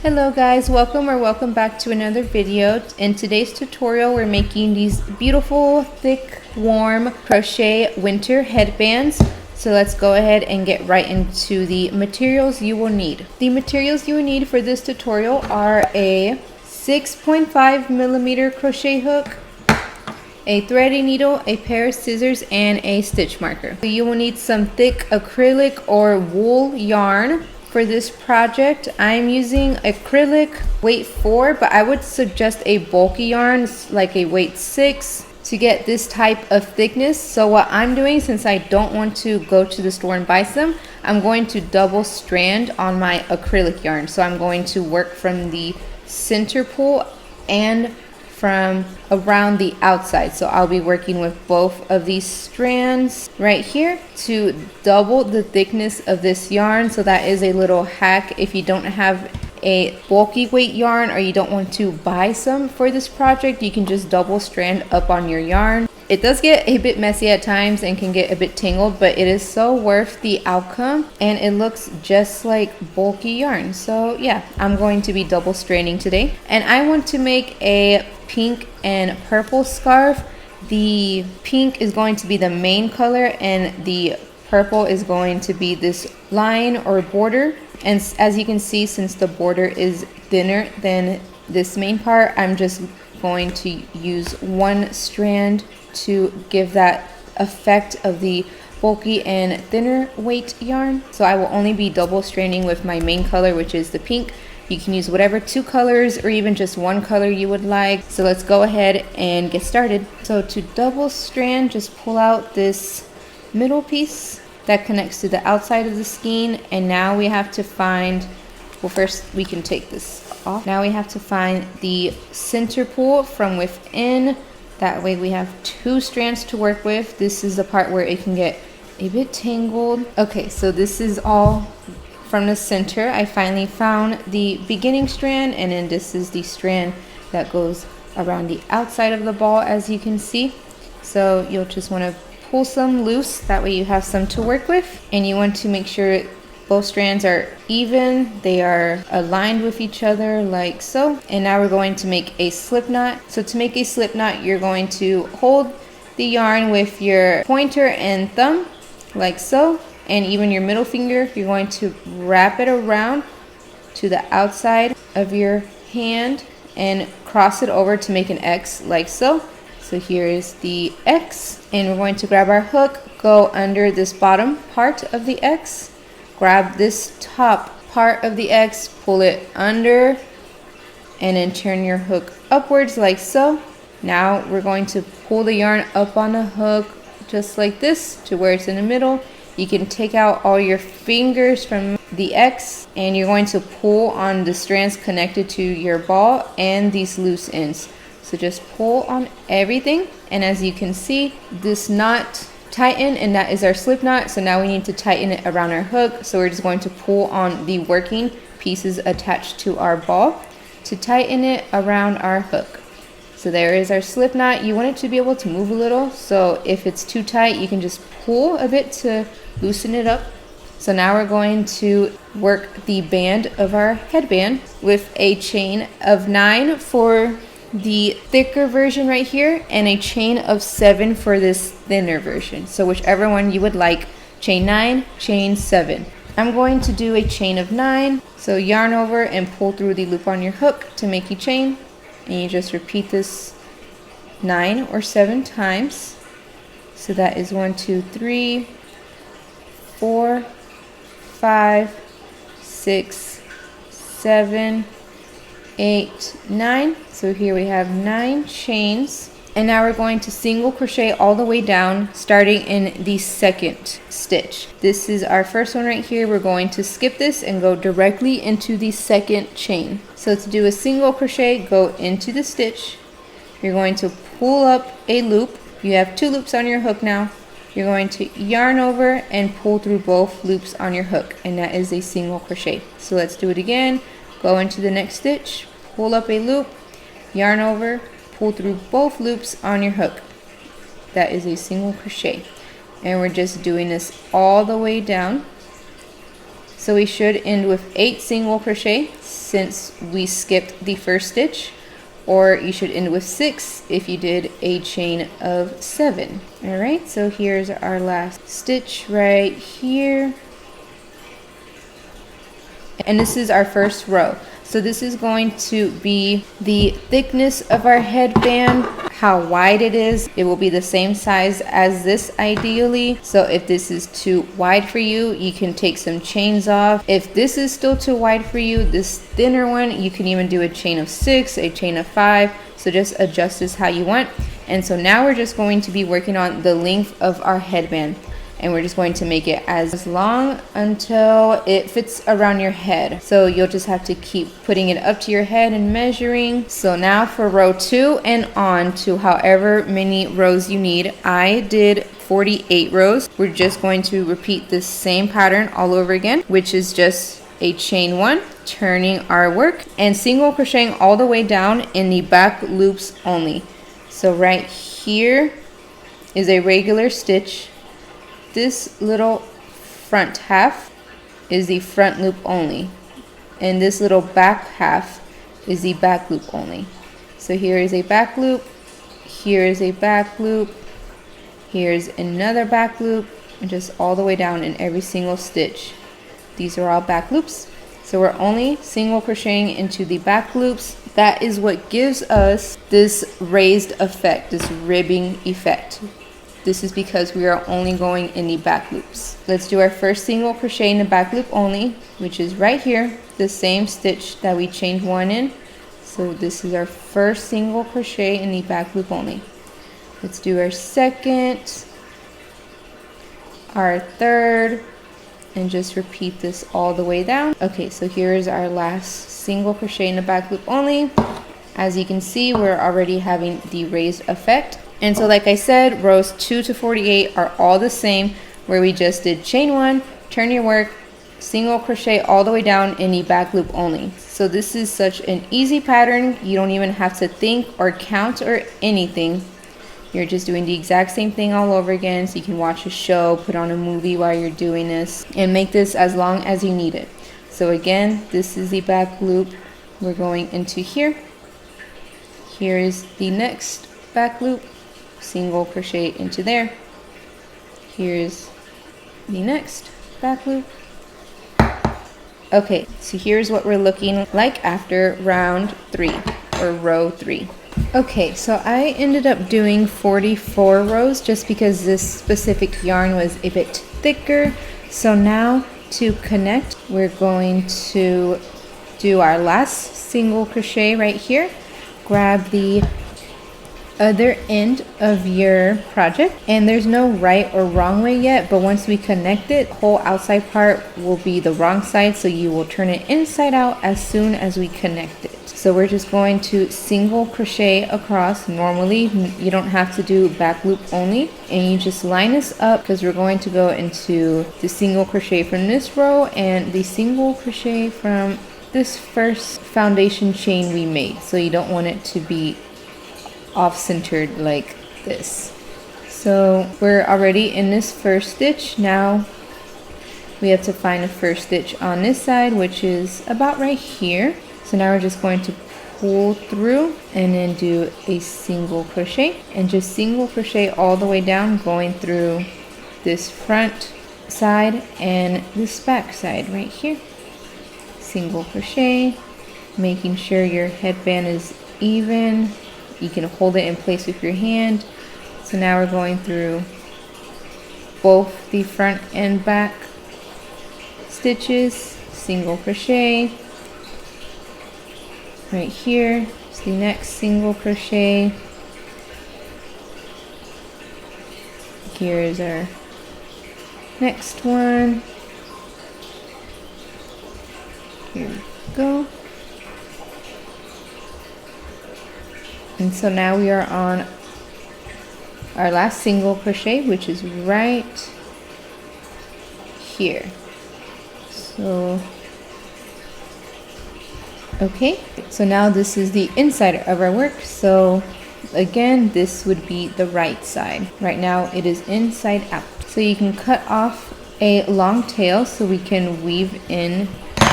Hello guys, welcome back to another video. In today's tutorial we're making these beautiful thick warm crochet winter headbands. So let's go ahead and get right into the materials you will need. The materials you will need for this tutorial are a 6.5 millimeter crochet hook, a threading needle, a pair of scissors, and a stitch marker. You will need some thick acrylic or wool yarn. For this project, I'm using acrylic weight 4, but I would suggest a bulky yarn, like a weight 6, to get this type of thickness. So what I'm doing, since I don't want to go to the store and buy some, I'm going to double strand on my acrylic yarn. So I'm going to work from the center pull and from around the outside. So I'll be working with both of these strands right here to double the thickness of this yarn. So that is a little hack if you don't have a bulky weight yarn or you don't want to buy some for this project. You can just double strand up on your yarn. It does get a bit messy at times and can get a bit tangled, but it is so worth the outcome and it looks just like bulky yarn. So yeah, I'm going to be double stranding today, and I want to make a pink and purple scarf. The pink is going to be the main color and the purple is going to be this line or border. And as you can see, since the border is thinner than this main part, I'm just going to use one strand to give that effect of the bulky and thinner weight yarn. So I will only be double stranding with my main color, which is the pink. You can use whatever two colors or even just one color you would like. So let's go ahead and get started. So to double strand, just pull out this middle piece that connects to the outside of the skein, and now we have to find, well, first we can take this off. Now we have to find the center pull from within. That way we have two strands to work with. This is the part where it can get a bit tangled. Okay, so this is all from the center. I finally found the beginning strand, and then this is the strand that goes around the outside of the ball, as you can see. So you'll just want to pull some loose, that way you have some to work with, and you want to make sure both strands are even, they are aligned with each other like so. And now we're going to make a slip knot. So to make a slip knot, you're going to hold the yarn with your pointer and thumb like so, and even your middle finger. You're going to wrap it around to the outside of your hand and cross it over to make an X like so. So here is the X, and we're going to grab our hook, go under this bottom part of the X, grab this top part of the X, pull it under, and then turn your hook upwards like so. Now we're going to pull the yarn up on the hook just like this to where it's in the middle. You can take out all your fingers from the X, and you're going to pull on the strands connected to your ball and these loose ends. So just pull on everything, and as you can see, this knot tighten, and that is our slip knot. So now we need to tighten it around our hook. So we're just going to pull on the working pieces attached to our ball to tighten it around our hook. So there is our slip knot. You want it to be able to move a little, so if it's too tight you can just pull a bit to loosen it up. So now we're going to work the band of our headband with a chain of 9 for the thicker version right here, and a chain of 7 for this thinner version. So whichever one you would like, chain 9, chain 7. I'm going to do a chain of 9. So yarn over and pull through the loop on your hook to make a chain, and you just repeat this 9 or 7 times. So that is 1, 2, 3, 4, 5, 6, 7, 8, 9. So here we have 9 chains, and now we're going to single crochet all the way down, starting in the second stitch. This is our first one right here. We're going to skip this and go directly into the second chain. So to do a single crochet, go into the stitch. You're going to pull up a loop. You have 2 loops on your hook now. You're going to yarn over and pull through both loops on your hook, and that is a single crochet. So let's do it again. Go into the next stitch, pull up a loop, yarn over, pull through both loops on your hook. That is a single crochet. And we're just doing this all the way down. So we should end with 8 single crochet since we skipped the first stitch, or you should end with 6 if you did a chain of 7. All right, so here's our last stitch right here. And this is our first row. So this is going to be the thickness of our headband, how wide it is. It will be the same size as this ideally. So if this is too wide for you, you can take some chains off. If this is still too wide for you, this thinner one, you can even do a chain of 6, a chain of 5. So just adjust this how you want. And so now we're just going to be working on the length of our headband. And we're just going to make it as long until it fits around your head. So you'll just have to keep putting it up to your head and measuring. So now for row 2 and on to however many rows you need. I did 48 rows. We're just going to repeat this same pattern all over again, which is just a chain 1, turning our work, and single crocheting all the way down in the back loops only. So right here is a regular stitch. This little front half is the front loop only, and this little back half is the back loop only. So here is a back loop, here is a back loop, here's another back loop, and just all the way down in every single stitch. These are all back loops. So we're only single crocheting into the back loops. That is what gives us this raised effect, this ribbing effect. This is because we are only going in the back loops. Let's do our first single crochet in the back loop only, which is right here, the same stitch that we chained 1 in. So this is our first single crochet in the back loop only. Let's do our second, our third, and just repeat this all the way down. Okay, so here is our last single crochet in the back loop only. As you can see, we're already having the raised effect. And so like I said, rows 2 to 48 are all the same, where we just did chain 1, turn your work, single crochet all the way down in the back loop only. So this is such an easy pattern. You don't even have to think or count or anything. You're just doing the exact same thing all over again, so you can watch a show, put on a movie while you're doing this, and make this as long as you need it. So again, this is the back loop. We're going into here. Here is the next back loop. Single crochet into there. Here's the next back loop. Okay, so here's what we're looking like after round 3 or row 3. Okay, so I ended up doing 44 rows just because this specific yarn was a bit thicker. So now to connect, we're going to do our last single crochet right here. Grab the other end of your project, and there's no right or wrong way yet, but once we connect it, the whole outside part will be the wrong side, so you will turn it inside out as soon as we connect it. So we're just going to single crochet across. Normally you don't have to do back loop only, and you just line this up because we're going to go into the single crochet from this row and the single crochet from this first foundation chain we made. So you don't want it to be off-centered like this. So we're already in this first stitch. Now we have to find a first stitch on this side, which is about right here. So now we're just going to pull through and then do a single crochet, and just single crochet all the way down, going through this front side and this back side right here. Single crochet, making sure your headband is even. You can hold it in place with your hand. So now we're going through both the front and back stitches, single crochet. Right here is the next single crochet. Here's our next one. Here we go. And so now we are on our last single crochet, which is right here. So, okay, so now this is the inside of our work. So again, this would be the right side. Right now it is inside out. So you can cut off a long tail so we can weave in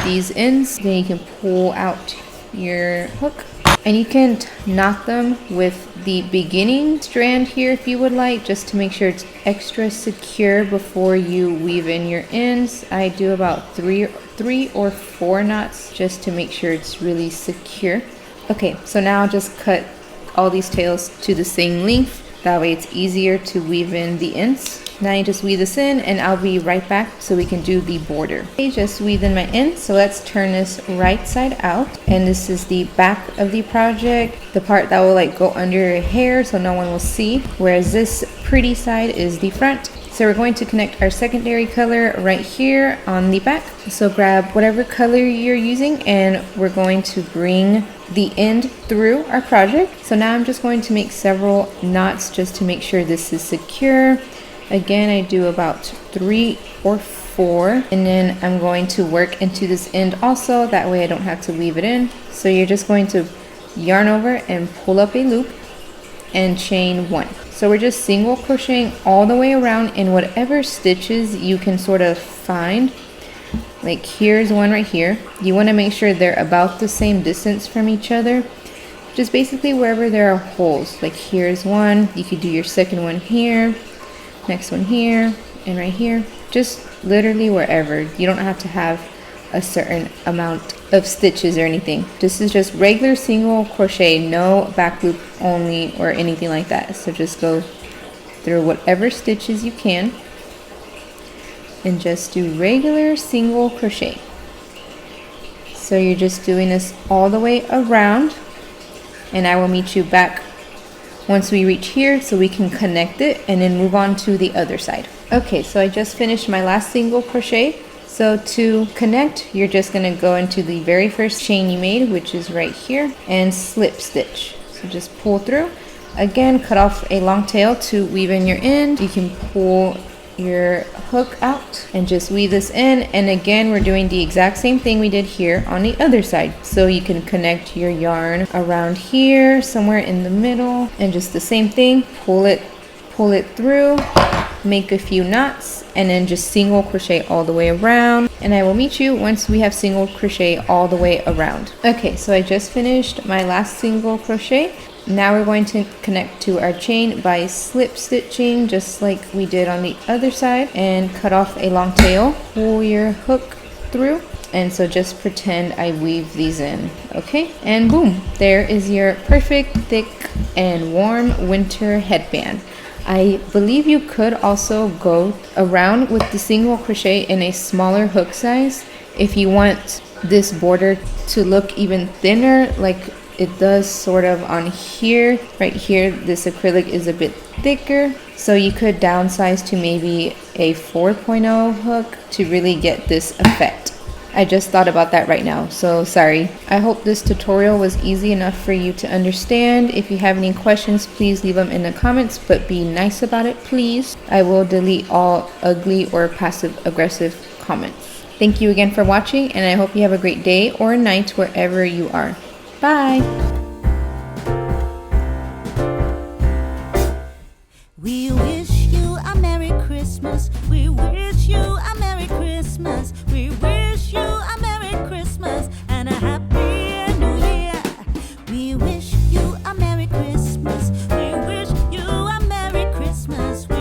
these ends. Then you can pull out your hook, and you can knot them with the beginning strand here if you would like, just to make sure it's extra secure before you weave in your ends. I do about three or four knots just to make sure it's really secure. Okay, so now I'll just cut all these tails to the same length. That way it's easier to weave in the ends. Now you just weave this in, and I'll be right back so we can do the border. Okay, just weave in my ends. So let's turn this right side out. And this is the back of the project, the part that will like go under your hair so no one will see. Whereas this pretty side is the front. So we're going to connect our secondary color right here on the back. So grab whatever color you're using, and we're going to bring the end through our project. So now I'm just going to make several knots just to make sure this is secure. Again, I do about 3 or 4, and then I'm going to work into this end also. That way I don't have to weave it in. So you're just going to yarn over and pull up a loop and chain 1. So we're just single crocheting all the way around in whatever stitches you can sort of find. Like here's one right here. You want to make sure they're about the same distance from each other. Just basically wherever there are holes. Like here's one. You could do your second one here. Next one here, and right here. Just literally wherever. You don't have to have a certain amount of stitches or anything. This is just regular single crochet, no back loop only or anything like that. So just go through whatever stitches you can and just do regular single crochet. So you're just doing this all the way around, and I will meet you back once we reach here so we can connect it and then move on to the other side. Okay, so I just finished my last single crochet. So to connect, you're just going to go into the very first chain you made, which is right here, and slip stitch. So just pull through. Again, cut off a long tail to weave in your end. You can pull your hook out and just weave this in, and again we're doing the exact same thing we did here on the other side. So you can connect your yarn around here somewhere in the middle, and just the same thing, pull it through, make a few knots, and then just single crochet all the way around. And I will meet you once we have single crochet all the way around. Okay, so I just finished my last single crochet. Now we're going to connect to our chain by slip stitching just like we did on the other side, and cut off a long tail, pull your hook through, and so just pretend I weave these in. Okay, and boom, there is your perfect thick and warm winter headband. I believe you could also go around with the single crochet in a smaller hook size if you want this border to look even thinner, like it does sort of on here. Right here, this acrylic is a bit thicker, so you could downsize to maybe a 4.0 hook to really get this effect. I just thought about that right now, so sorry. I hope this tutorial was easy enough for you to understand. If you have any questions, please leave them in the comments, but be nice about it, please. I will delete all ugly or passive aggressive comments. Thank you again for watching, and I hope you have a great day or night wherever you are. Bye! We wish you a Merry Christmas. We wish you a Merry Christmas. We wish